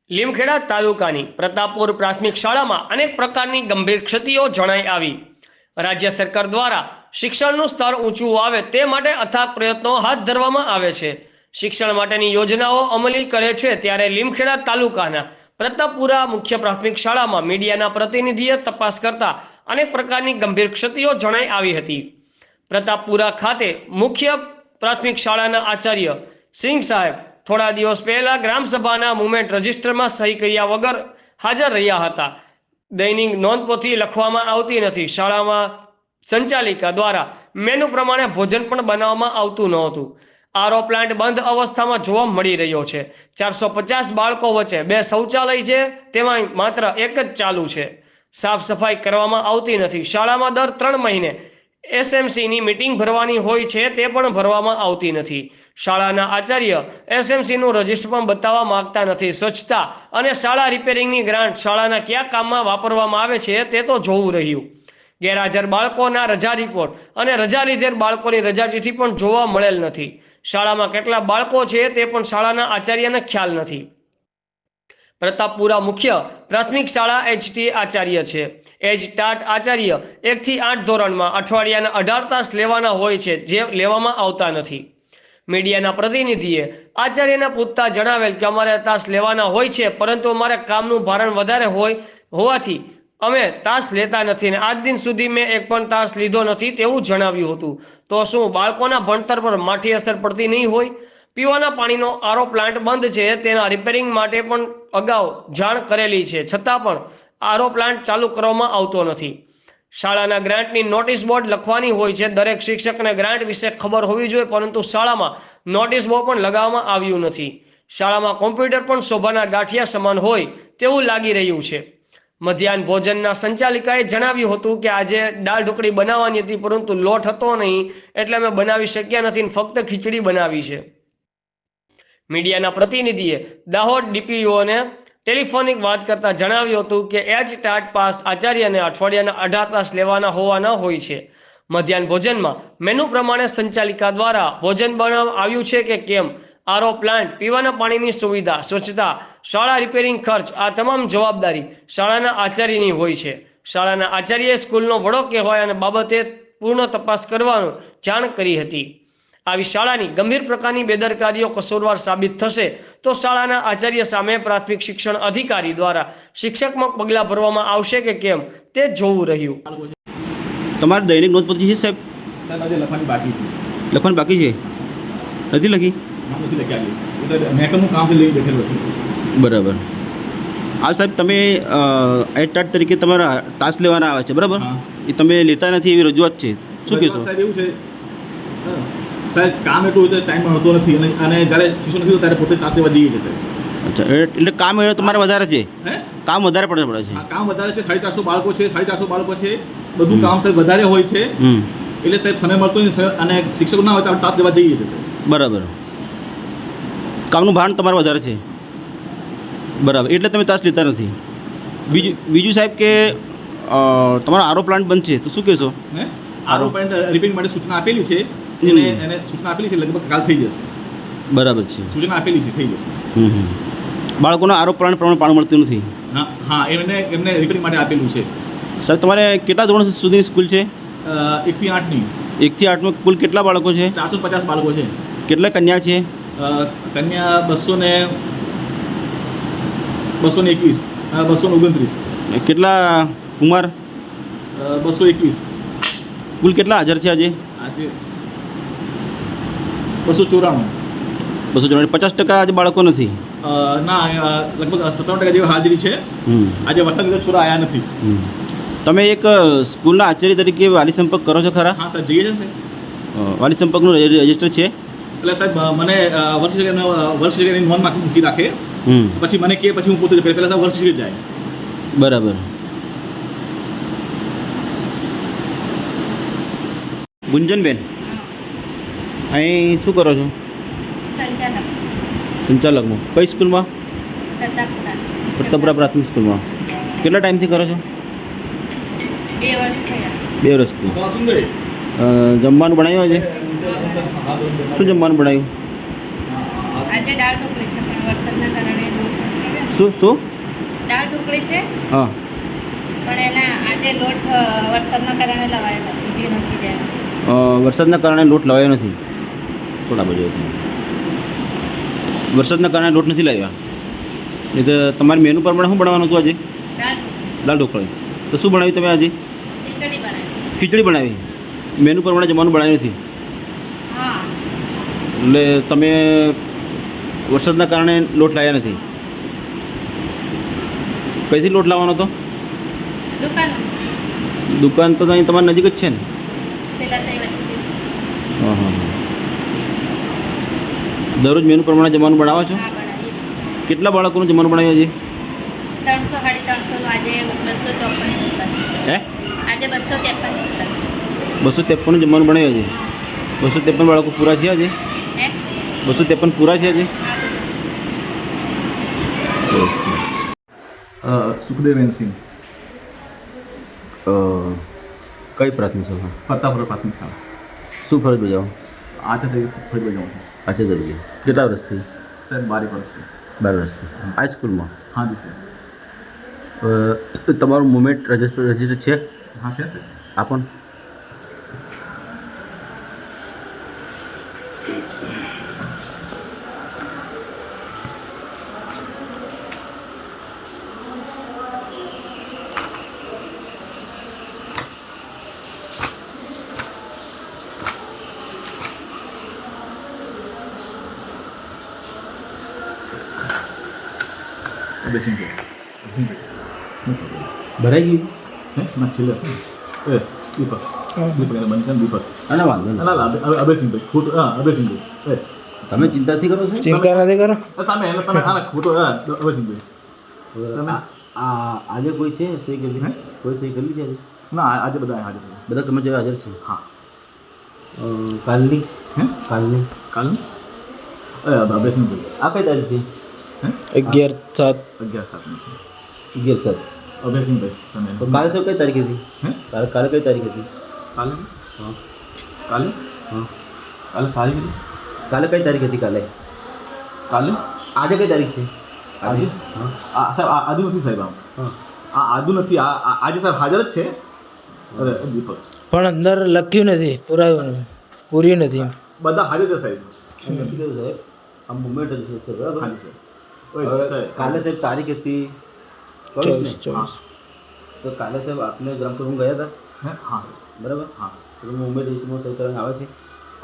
લીમખેડા તાલુકાની પ્રતાપપુર પ્રાથમિક શાળામાં અનેક પ્રકારની ગંભીર ક્ષતિઓ જણાઈ આવી। રાજ્ય સરકાર દ્વારા શિક્ષણનું સ્તર ઊંચું આવે તે માટે અથાગ પ્રયત્નો હાથ ધરવામાં આવે છે। શિક્ષણ માટેની યોજનાઓ અમલી કરે છે ત્યારે લીમખેડા તાલુકાના પ્રતાપપુરા મુખ્ય પ્રાથમિક શાળામાં મીડિયાના પ્રતિનિધિએ તપાસ કરતા અનેક પ્રકારની ગંભીર ક્ષતિઓ જણાઈ આવી હતી। પ્રતાપપુરા ખાતે મુખ્ય પ્રાથમિક શાળાના આચાર્ય સિંહ સાહેબ થોડા દિવસ પહેલા ગ્રામસભાના મુવમેન્ટ રજિસ્ટરમાં સહી કર્યા વગર હાજર રહ્યા હતા। દૈનિક નોંધપોથી લખવામાં આવતી નથી। શાળામાં સંચાલિકા દ્વારા મેનુ પ્રમાણે ભોજન પણ બનાવવામાં આવતું નહોતું। આરઓ પ્લાન્ટ બંધ અવસ્થામાં જોવા મળી રહ્યો છે। 450 બાળકો વચ્ચે 2 શૌચાલય છે, તેમાં માત્ર એક જ ચાલુ છે। સાફ સફાઈ કરવામાં આવતી નથી। શાળામાં દર 3 મહિને એસએમસીની મીટિંગ ભરવાની હોય છે, તે પણ ભરવામાં આવતી નથી। શાળાના આચાર્ય એસએમસીનું રજિસ્ટર પણ બતાવવા માંગતા નથી। સ્વચ્છતા અને શાળા રિપેરિંગની ગ્રાન્ટ શાળાના કયા કામમાં વાપરવામાં આવે છે તે તો જોવું રહ્યું। ગેરહાજર બાળકોના રજા રિપોર્ટ અને રજા લીધેલ બાળકોની રજા ચિઠ્ઠી પણ જોવા મળેલ નથી। શાળામાં કેટલા બાળકો છે તે પણ શાળાના આચાર્યને ખ્યાલ નથી। પ્રતાપપુરા મુખ્ય પ્રાથમિક શાળા એચટી આચાર્ય છે। એજ ટાટ આચાર્ય 1 થી 8 ધોરણમાં અઠવાડિયાના 18 તાસ લેવાના હોય છે, જે લેવામાં આવતા નથી। મીડિયાના પ્રતિનિધિએ આચાર્યને પૂછતા જણાવેલ કે અમારે તાસ લેવાના હોય છે, પરંતુ અમારે કામનું ભારણ વધારે હોવાથી અમે તાસ લેતા નથી અને આજ દિન સુધી મેં એક પણ તાસ લીધો નથી તેવું જણાવ્યું હતું। તો શું બાળકોના ભણતર પર માઠી અસર પડતી નહીં હોય? પીવાના પાણીનો આરઓ પ્લાન્ટ બંધ છે, તેના રિપેરિંગ માટે પણ અગાઉ જાણ કરેલી છે, છતાં પણ આરઓ પ્લાન્ટ ચાલુ કરવામાં આવતો નથી। શાળાના ગ્રાન્ટની નોટિસ બોર્ડ લખવાની હોય છે। દરેક શિક્ષકને ગ્રાન્ટ વિશે ખબર હોવી જોઈએ, પરંતુ શાળામાં નોટિસ બોર્ડ પણ લગાવવામાં આવ્યું નથી। શાળામાં કોમ્પ્યુટર પણ શોભાના ગાંઠિયા સમાન હોય તેવું લાગી રહ્યું છે। મધ્યાહન ભોજનના સંચાલિકાએ જણાવ્યું હતું કે આજે દાળ ઢોકળી બનાવવાની હતી, પરંતુ લોટ હતો નહીં એટલે અમે બનાવી શક્યા નથી, ફક્ત ખીચડી બનાવી છે। મીડિયાના પ્રતિનિધિએ દાહોદ ડીપીઓને ટેલિફોનિક વાત કરતા જણાવ્યું હતું કે એજ ટાટ પાસ આચાર્યને અઠવાડિયાના 18 તાસ લેવાના હોવાના હોય છે। મધ્યાહન ભોજનમાં મેનુ પ્રમાણે સંચાલિકા દ્વારા ભોજન બનાવવામાં આવ્યું છે કે કેમ, આરઓ પ્લાન્ટ, પીવાના પાણીની સુવિધા, સ્વચ્છતા, શાળા રિપેરિંગ ખર્ચ, આ તમામ જવાબદારી શાળાના આચાર્યની હોય છે। શાળાના આચાર્યએ સ્કૂલનો વડો કહેવાય અને બાબતે પૂર્ણ તપાસ કરવાનું જાણ કરી હતી। આવી શાળાની ગંભીર પ્રકારની બેદરકારીઓ કસૂરવાર સાબિત થશે તો શાળાના આચાર્ય સામે પ્રાથમિક શિક્ષણ અધિકારી દ્વારા શિક્ષાત્મક પગલાં ભરવામાં આવશે કે કેમ તે જોવું રહ્યું। તમારે દૈનિક નોંધપોથી છે સાહેબ? સાહેબ આજે લખવાની બાકી છે। લખવાની બાકી છે? નથી લખી? નથી લખી આજે સાહેબ, મેકનું કામ છે લઈ બેઠેલું હતું। બરાબર। આ સાહેબ તમે એટાટ તરીકે તમારા તાસ લેવાના આવે છે, બરાબર? એ તમે લેતા નથી એવી રજૂઆત છે, શું કહેશો? સાહેબ એવું છે સાહેબ, કામ એટલું ટાઈમ મળતો નથી અને જ્યારે શિક્ષણ નથી ત્યારે પોતે તાસ લેવા જઈએ છીએ સાહેબ। અચ્છા, એટલે કામ તમારે વધારે છે? હે, કામ વધારે પડે છે? હા, કામ વધારે છે। 450 બાળકો છે, 450 બાળકો છે, બધું કામ સાહેબ વધારે હોય છે, એટલે સાહેબ સમય મળતો નથી અને શિક્ષકો ના હોય તો આપણે તાસ લેવા જઈએ છીએ સાહેબ। બરાબર, કામનું ભારણ તમારે વધારે છે, બરાબર, એટલે તમે તાસ લેતા નથી। બીજું સાહેબ કે તમારો આરઓ પ્લાન્ટ બંધ છે તો શું કહેશો? હે, આરઓ પ્લાન્ટ રિપેરિંગ માટે સૂચના આપેલી છે, એને સૂચના આપેલી છે, લગભગ કાલ થઈ જશે। બરાબર છે, સૂચના આપેલી છે, થઈ જશે। બાળકોનો આરઓ પ્લાન્ટ પ્રમાણે પાણી મળતું નથી? હા હા, એમને રિપેરિંગ માટે આપેલું છે સાહેબ। તમારે કેટલા ધોરણ સુધીની સ્કૂલ છે? 1 થી 8ની। 1 થી 8માં કુલ કેટલા બાળકો છે? 450 બાળકો છે। કેટલા કન્યા છે? કન્યા 221, 229। કેટલા કુમાર? 221। કુલ કેટલા હાજર છે આજે? આજે 294। 50% આજે બાળકો નથી? ના, લગભગ 57% જેવી હાજરી છે। આજે વરસાદ લીધે છોરા આવ્યા નથી। તમે એક સ્કૂલના આચાર્ય તરીકે વાલી સંપર્ક કરો છો ખરા? હા સાહેબ, જઈએ છે સાહેબ। વાલી સંપર્કનું રજિસ્ટર છે? એટલે સાહેબ મને વર્ષ નોંધ મૂકી રાખે, પછી મને કહે, પછી હું પોતે પહેલાં સાહેબ વર્ષ જાય। બરાબર। ગુંજનબેન, અહીં શું કરો છો? સંચાલકમાં કઈ સ્કૂલમાં? પ્રતાપપુરા પ્રાથમિક સ્કૂલમાં। કેટલા ટાઈમથી કરો છો? 2 વર્ષ થયા। 2 વર્ષથી। જમવાનું બનાવ્યું આજે? શું જમવાનું બનાવ્યું? આજે દાળ ઢોકળી છે, પણ વરસાદના કારણે શું દાળ ઢોકળી છે હા પણ એના આજે લોટ વરસાદના કારણે લવાયેલો બીજી નથી જાય. વરસાદના કારણે લોટ લાવ્યો નથી. થોડા બાજુ વરસાદના કારણે લોટ નથી લાવ્યા. નહીં તો તમારી મેનુ પ્રમાણે શું બનાવવાનું હતું આજે? દાળ ઢોકળી. તો શું બનાવ્યું તમે આજે? ખીચડી બનાવી. ખીચડી બનાવી. મેનુ પ્રમાણે જમવાનું બનાવ્યું નથી. હા એટલે તમે વરસાદના કારણે લોટ લાવ્યા નથી. કઈથી લોટ લાવવાનો હતો? દુકાન દુકાન તો અહીં તમારી નજીક જ છે ને? પેલા થઈ વચ્ચે હા હા. દરરોજ મેનુ પ્રમાણે જમવાનું બનાવો છો? હા બનાવીએ છીએ. કેટલા બાળકોનું જમવાનું બનાવ્યું છે? 300 350 આજે 254 હે આજે 253 253 જમવાનું બનાવ્યું છે. 253 બાળકો પૂરા છે આજે? હે 253 પૂરા છે આજે? સુખદેવ એનસિંહ, કઈ પ્રાથમિક શાળા? પ્રતાપપુર પ્રાથમિક શાળા. શું ફરજ બજાવો? આજે તો ફરી બજાવું છું આજે તરીકે કેટલા વર્ષથી? સાહેબ 12 વર્ષથી. 12 વર્ષથી આ સ્કૂલમાં. હા જી સાહેબ. તમારું મુવમેન્ટ રજિસ્ટર છે? હા છે સાહેબ. આપો ને. બેસીને ભરાઈ ગયું? હે ના છેલ્લે છે એ દીપક દીપક એને બંધ કરે દીપક અને વાંધો નહીં. ના અભયસિંહભાઈ ખોટું હા અભયસિંહભાઈ એ તમે ચિંતાથી કરો છો? ચિંતા નથી કરો. તમે એને તમે આના ખોટો હા અભયસિંહભાઈ તમે આજે કોઈ છે સહી કરી? હે? કોઈ સહી કરી છે આજે? ના આજે બધા હાજર છે. બધા કર્મચારીઓ હાજર છે? હા કાલની હે કાલની કાલનું અભયસિંહભાઈ આ કઈ તારીખ છે? હે 11/7 11/7 11/7. અભયસિંહભાઈ તમે તો કાલે તો કઈ તારીખ હતી? હે કાલે કઈ તારીખ હતી? કાલે હા કાલે હા કાલે તારીખ હતી? કાલે કઈ તારીખ હતી? કાલે કાલે આજે કઈ તારીખ છે? આજે હા આ સાહેબ આદુ નથી સાહેબ આમ હા આ આદુ નથી આજે સાહેબ હાજર જ છે. અરે દીપક પણ અંદર લખ્યું નથી, પૂર્યું નથી. બધા હાજર છે સાહેબ. નથી કહ્યું સાહેબ, આ મુવમેન્ટ રજિસ્ટર છે બરાબર? હાજી સાહેબ. ઓય હવે સાહેબ કાલે સાહેબ તારીખ હતી 24 ને? 24. તો કાલે સાહેબ આપને ગ્રામસભામાં ગયા હતા હે હા બરાબર? હા તો મુવમેન્ટ રજિસ્ટરમાં સહી કરીને આવે છે?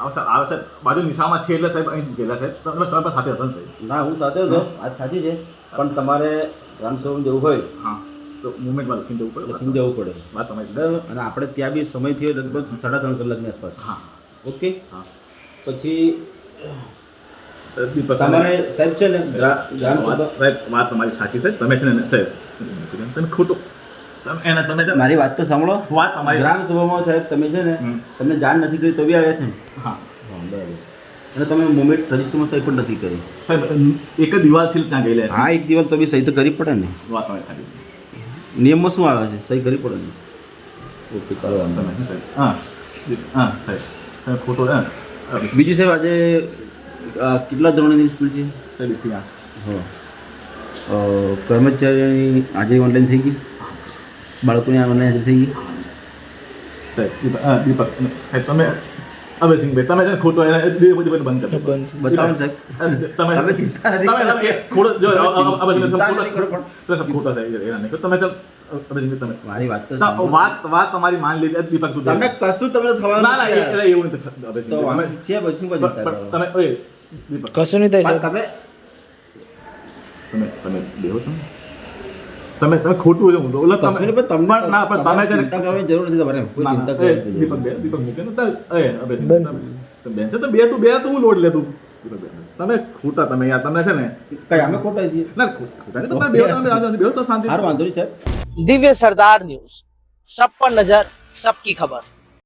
આવે સાહેબ બાજુ નિશામાં છે એટલે સાહેબ અહીં ગયેલા સાહેબ તમે તમારા સાથે હતા ને સાહેબ? ના હું સાથે હતો, આજ સાચી છે, પણ તમારે ગ્રામસભામાં જવું હોય હા તો મુવમેન્ટમાં લખીને જવું પડે. લખીને જવું પડે વાત તમારી બરાબર? અને આપણે ત્યાં બી સમય થયો લગભગ 3.5 કલાકની આસપાસ. હા ઓકે. હા પછી દીપક તમારે સાહેબ છે ને ગ્રામસભા સાહેબ વાત તમારી સાચી છે. તમે છે ને સાહેબ તમે ખોટું તમે એને તમે છે ને મારી વાત તો સાંભળો. વાત તમારી ગ્રામસભામાં સાહેબ તમે છે ને હમ. તમને જાણ નથી કરી તો બી આવ્યા છે ને? હા હા બરાબર. અને તમે મુવમેન્ટ રજિસ્ટરમાં સહી પણ નથી કરી. સાહેબ એક જ દિવાલ છે ત્યાં ગયેલા છે. હા એક દિવસ તો બી સહી તો કરવી પડે ને. વાત તમારી સાચી છે. નિયમમાં શું આવે છે? સહી કરવી પડે ને. ઓકે ચાલો વાંધો તમે નહીં. સાહેબ હા હા સાહેબ તમે ખોટો હા બીજું સાહેબ આજે કેટલા ધોરણની સ્કૂલ છે? સાહેબ એકથી આ હા કર્મચારીની આજે ઓનલાઈન થઈ ગઈ? બાળકોની ઓનલાઈન હાજર થઈ ગઈ? સાહેબ દીપક સાહેબ તમે અભયસિંહભાઈ તમે છે ને ખોટો એને બંધ કરી બંધ. બતાવો ને સાહેબ. તમે તમે ચિંતા નથી તમે કરતા. એક ખોટો જો ચિંતા નથી કરો પણ. સાહેબ ખોટા સાહેબ એના નહીં તમે ચાલ અભયસિંહભાઈ તમે મારી વાત તો તો સાંભળો. વાત તમારી માન લીધી દીપક તું તમને કશું તમને થવાનું ના ના નથી. એવું નથી તો અભયસિંહભાઈ અમે છે પછી શું ચિંતા કરો? તમે ઓય દીપક કશું નહીં થાય પણ સાહેબ. તમે તમે બેહો તમે ખોટું છે હું તો ઓલા કશું નહીં, પણ તમને ના પણ તમે છે ને ચિંતા કરવાની જરૂર નથી તમારે. કોઈ ના, ચિંતા ના, કરવાની એ, જરૂર દીપક નથી. બે દીપક મૂકે ને તો એ અભયસિંહ બંધ. તમે બેન છે તો બે તું હું લોડ લે તું દીપક બે. તમે ખોટા તમે યાર તમને છે ને કઈ અમે ખોટા છીએ? ના ખોટા નહીં, તમે બેહો તો શાંતિ સારું વાંધો નહીં સાહેબ. दिव्य सरदार न्यूज, सब पर नजर, सबकी खबर.